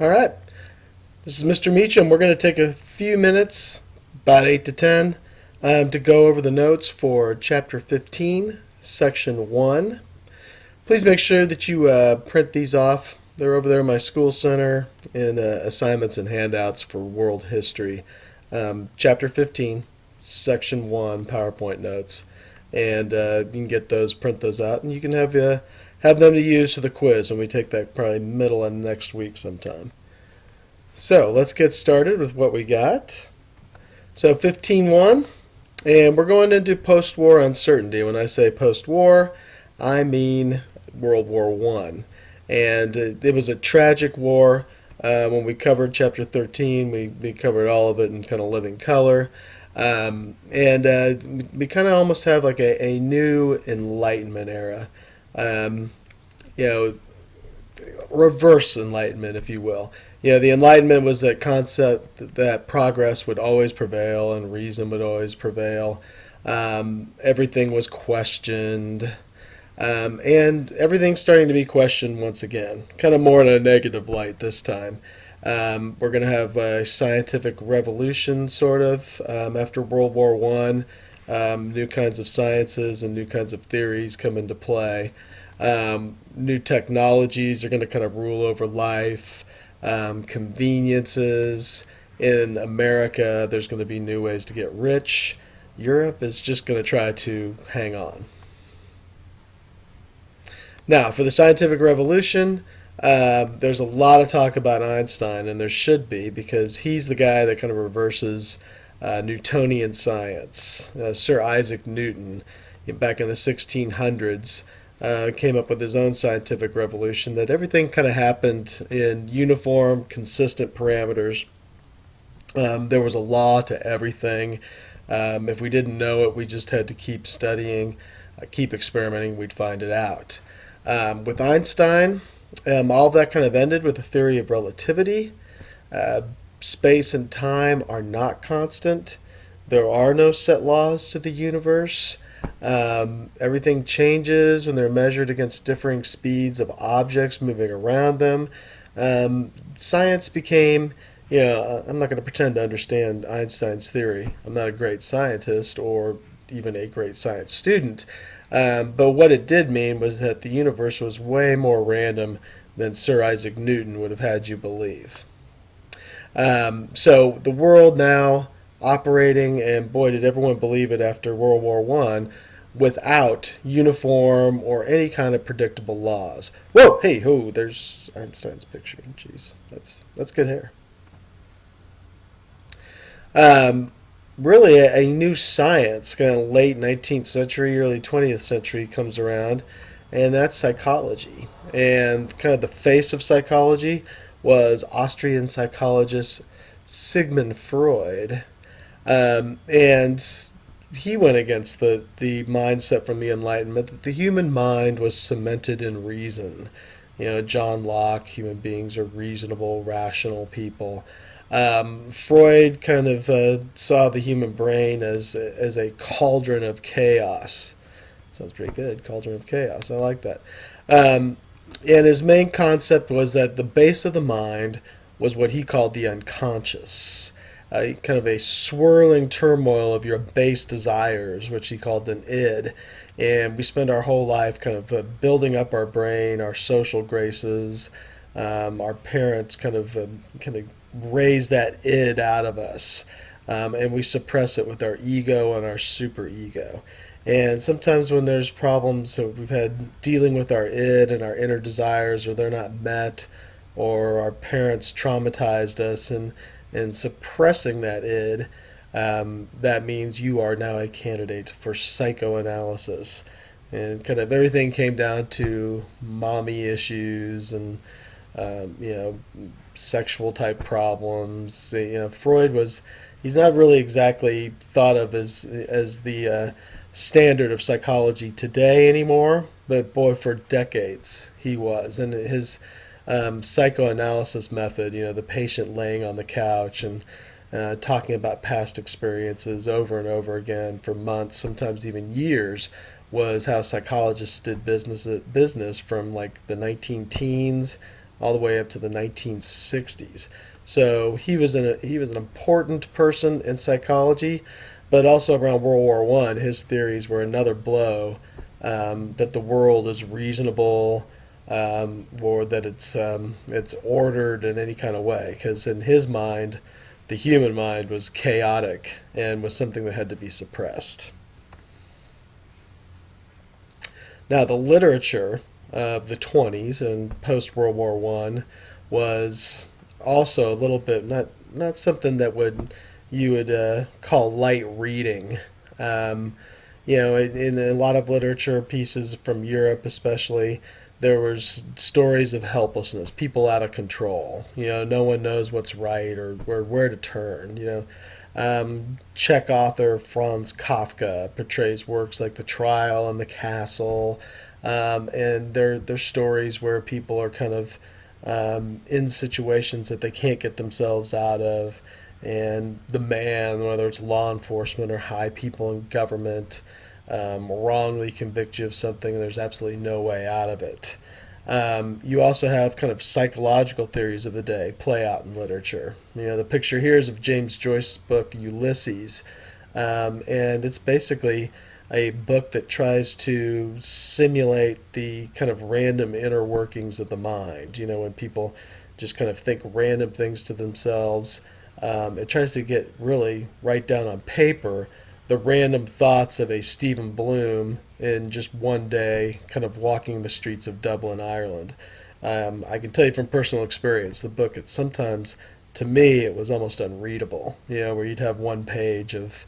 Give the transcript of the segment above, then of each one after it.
All right, this is Mr. Meacham. We're going to take a few minutes, about 8 to 10, to go over the notes for Chapter 15, Section 1. Please make sure that you print these off. They're over there in my school center in assignments and handouts for world history. Chapter 15, Section 1, PowerPoint notes. And you can get those, print those out, and you can have them to use for the quiz when we take that probably middle of next week sometime. So let's get started with what we got. So 15.1, and we're going into post-war uncertainty. When I say post-war, I mean World War One, and it was a tragic war. When we covered Chapter 13, we covered all of it in kind of living color. And we kind of almost have like a new Enlightenment era. Um, you know, reverse Enlightenment, if you will. The Enlightenment was that concept that progress would always prevail and reason would always prevail. Everything was questioned. And everything's starting to be questioned once again, kind of more in a negative light this time. We're going to have a scientific revolution, sort of, after World War One. New kinds of sciences and new kinds of theories come into play. New technologies are going to kind of rule over life. Conveniences. In America, there's going to be new ways to get rich. Europe is just going to try to hang on. Now, for the scientific revolution, there's a lot of talk about Einstein, and there should be, because he's the guy that kind of reverses Newtonian science. Sir Isaac Newton, back in the 1600s, came up with his own scientific revolution that everything kind of happened in uniform, consistent parameters. There was a law to everything. If we didn't know it, we just had to keep studying, keep experimenting, we'd find it out. With Einstein, all of that kind of ended with the theory of relativity. Space and time are not constant. There are no set laws to the universe. Everything changes when they're measured against differing speeds of objects moving around them. Science became, I'm not going to pretend to understand Einstein's theory. I'm not a great scientist or even a great science student. But what it did mean was that the universe was way more random than Sir Isaac Newton would have had you believe. So the world now operating, and boy, did everyone believe it after World War One, without uniform or any kind of predictable laws. Whoa, hey, ho, there's Einstein's picture. Jeez, that's good hair. Really, a new science, kind of late 19th century, early 20th century, comes around, and that's psychology. And kind of the face of psychology was Austrian psychologist Sigmund Freud. And he went against the mindset from the Enlightenment that the human mind was cemented in reason. John Locke, human beings are reasonable, rational people. Freud kind of saw the human brain as a cauldron of chaos. Sounds pretty good, cauldron of chaos. I like that. And his main concept was that the base of the mind was what he called the unconscious, kind of a swirling turmoil of your base desires, which he called an id. And we spend our whole life kind of building up our brain, our social graces. Our parents kind of raise that id out of us, and we suppress it with our ego and our superego. And sometimes when there's problems, so we've had dealing with our id and our inner desires, or they're not met, or our parents traumatized us, and suppressing that id, that means you are now a candidate for psychoanalysis. And kind of everything came down to mommy issues and sexual type problems. Freud he's not really exactly thought of as the standard of psychology today anymore, but boy, for decades he was. And his psychoanalysis method, the patient laying on the couch and talking about past experiences over and over again for months, sometimes even years, was how psychologists did business from like the 19 teens all the way up to the 1960s. So he was an important person in psychology, but also around World War One, his theories were another blow, that the world is reasonable, or that it's ordered in any kind of way. Because in his mind, the human mind was chaotic and was something that had to be suppressed. Now, the literature of the 20s and post World War One was also a little bit not something that would you would call light reading. Um, in a lot of literature pieces from Europe, especially, there was stories of helplessness, people out of control. No one knows what's right or where to turn. Czech author Franz Kafka portrays works like The Trial and The Castle, and they're stories where people are kind of in situations that they can't get themselves out of, and the man, whether it's law enforcement or high people in government, wrongly convict you of something, and there's absolutely no way out of it. You also have kind of psychological theories of the day play out in literature. The picture here is of James Joyce's book Ulysses, and it's basically a book that tries to simulate the kind of random inner workings of the mind. When people just kind of think random things to themselves, it tries to get really right down on paper the random thoughts of a Stephen Bloom in just one day, kind of walking the streets of Dublin, Ireland. I can tell you from personal experience, the book, it sometimes, to me, it was almost unreadable. Where you'd have one page of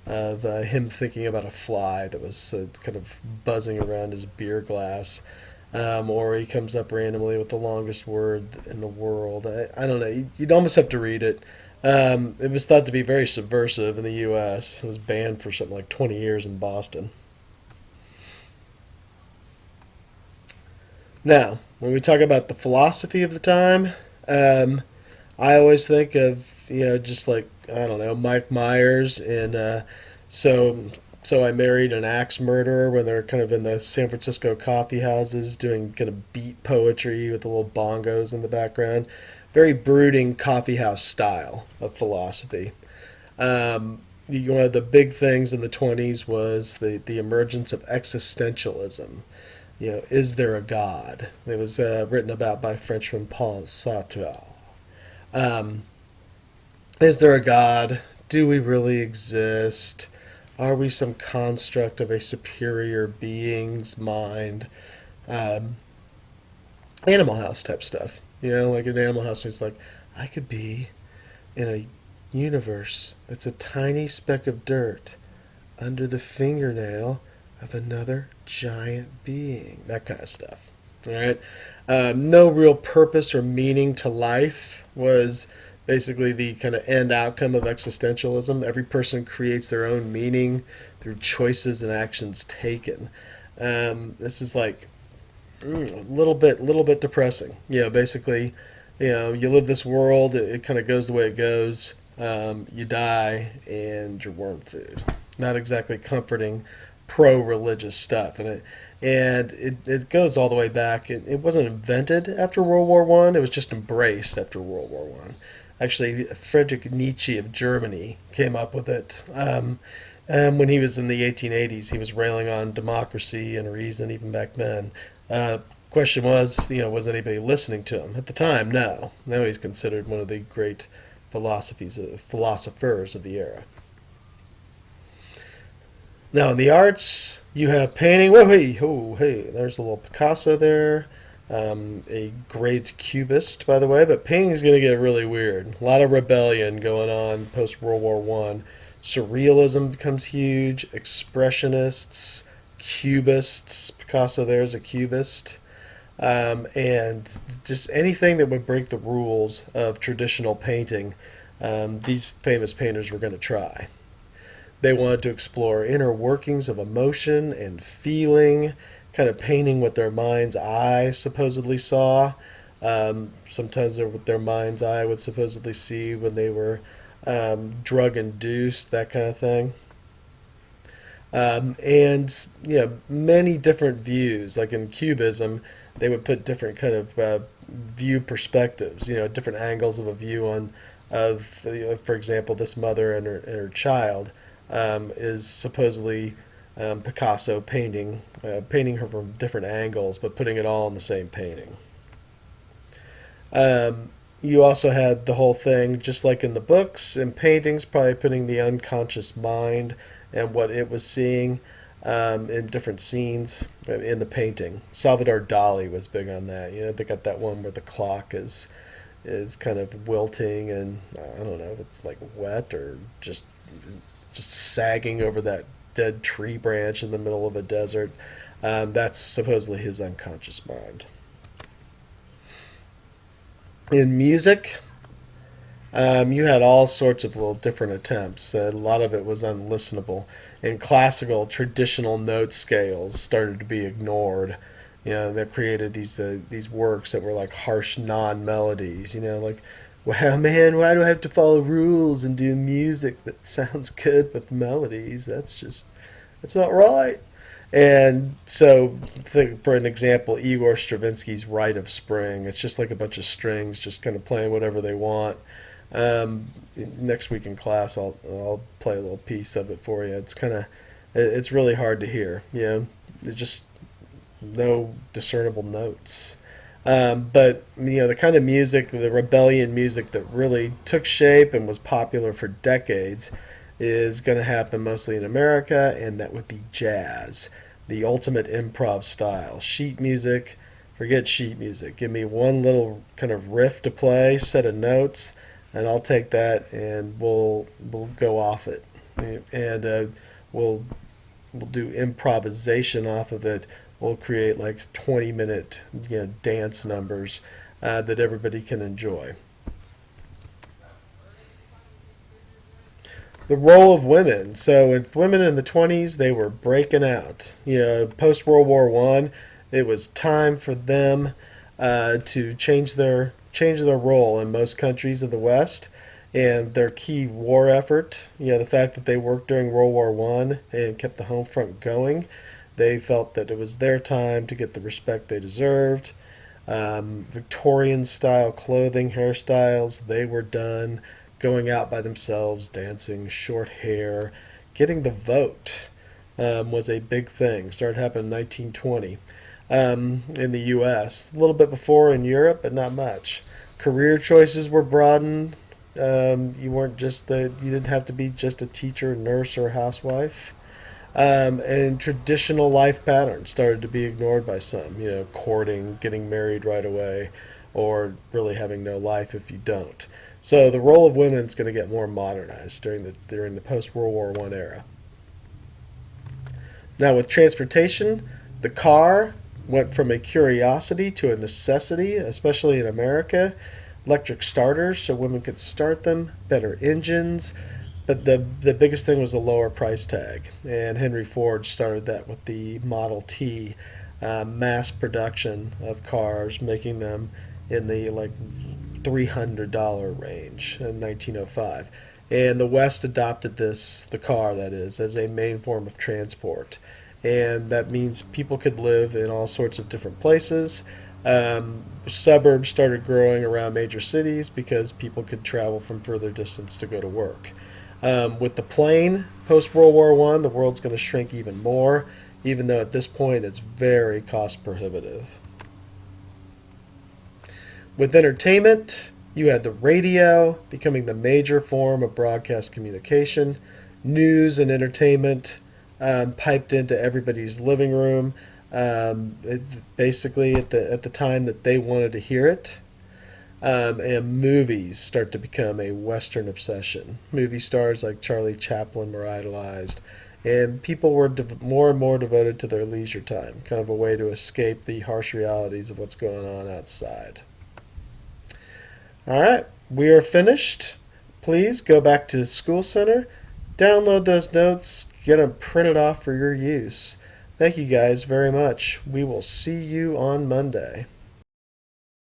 him thinking about a fly that was kind of buzzing around his beer glass, or he comes up randomly with the longest word in the world. I don't know. You'd almost have to read it. It was thought to be very subversive in the U.S. It was banned for something like 20 years in Boston. Now, when we talk about the philosophy of the time, I always think of just like I don't know Mike Myers and so so I married an axe murderer when they're kind of in the San Francisco coffee houses doing kind of beat poetry with the little bongos in the background. Very brooding coffee house style of philosophy. One of the big things in the 20s was the emergence of existentialism. Is there a God? It was written about by Frenchman Paul Sartre. Um, is there a God? Do we really exist? Are we some construct of a superior being's mind? Um, Animal House type stuff. Like in Animal House, it's like, I could be in a universe that's a tiny speck of dirt under the fingernail of another giant being. That kind of stuff. All right. No real purpose or meaning to life was basically the kind of end outcome of existentialism. Every person creates their own meaning through choices and actions taken. This is like little bit depressing. Basically, you live this world. It kind of goes the way it goes. You die, and you're worm food. Not exactly comforting, pro-religious stuff, and it goes all the way back. It wasn't invented after World War One. It was just embraced after World War One. Actually, Friedrich Nietzsche of Germany came up with it. When he was in the 1880s, he was railing on democracy and reason even back then. Question was anybody listening to him at the time? No. Now he's considered one of the great philosophers of the era. Now in the arts, you have painting. Whoa, hey, oh, hey, there's a little Picasso there. A great cubist, by the way, but painting is going to get really weird. A lot of rebellion going on post World War One. Surrealism becomes huge. Expressionists, cubists. Picasso there is a cubist, and just anything that would break the rules of traditional painting. These famous painters were going to try. They wanted to explore inner workings of emotion and feeling, kind of painting what their mind's eye supposedly saw. Sometimes what their mind's eye would supposedly see when they were drug induced, that kind of thing. And many different views. Like in Cubism, they would put different kind of view perspectives, different angles of a view of, for example, this mother and her child is supposedly Picasso painting her from different angles, but putting it all in the same painting. Um, you also had the whole thing, just like in the books and paintings, probably putting the unconscious mind and what it was seeing in different scenes in the painting. Salvador Dali was big on that. They got that one where the clock is kind of wilting, and I don't know if it's like wet or just sagging over that dead tree branch in the middle of a desert. That's supposedly his unconscious mind. In music, you had all sorts of little different attempts. A lot of it was unlistenable. And classical, traditional note scales started to be ignored. They created these works that were like harsh non-melodies. Like, wow, man, why do I have to follow rules and do music that sounds good with melodies? That's not right. And so, for an example, Igor Stravinsky's Rite of Spring. It's just like a bunch of strings just kind of playing whatever they want. Um, Next week in class, I'll play a little piece of it for you. It's really hard to hear. There's just no discernible notes. But the kind of music, the rebellion music that really took shape and was popular for decades, is going to happen mostly in America, and that would be jazz, the ultimate improv style. Sheet music, forget sheet music. Give me one little kind of riff to play, set of notes, and I'll take that and we'll go off it, and we'll we'll do improvisation off of it. We'll create like 20-minute dance numbers that everybody can enjoy. The role of women. So with women in the 20s, they were breaking out. Post World War One, it was time for them to change their role in most countries of the West, and their key war effort. The fact that they worked during World War One and kept the home front going. They felt that it was their time to get the respect they deserved. Victorian style clothing, hairstyles, they were done. Going out by themselves, dancing, short hair, getting the vote was a big thing. Started happening in 1920 in the U.S. A little bit before in Europe, but not much. Career choices were broadened. You didn't have to be just a teacher, nurse, or housewife. And traditional life patterns started to be ignored by some. Courting, getting married right away, or really having no life if you don't. So the role of women is going to get more modernized during the post World War One era. Now with transportation, the car went from a curiosity to a necessity, especially in America. Electric starters so women could start them, better engines, but the biggest thing was a lower price tag, and Henry Ford started that with the Model T, mass production of cars, making them in the like $300 range in 1905. And the West adopted the car that is, as a main form of transport. And that means people could live in all sorts of different places. Suburbs started growing around major cities because people could travel from further distance to go to work. With the plane, post World War One, the world's going to shrink even more, even though at this point it's very cost prohibitive. With entertainment, you had the radio becoming the major form of broadcast communication. News and entertainment piped into everybody's living room, basically at the time that they wanted to hear it. And movies start to become a Western obsession. Movie stars like Charlie Chaplin were idolized, and people were more and more devoted to their leisure time, kind of a way to escape the harsh realities of what's going on outside. All right, we are finished. Please go back to the School Center, download those notes, get them printed off for your use. Thank you guys very much. We will see you on Monday.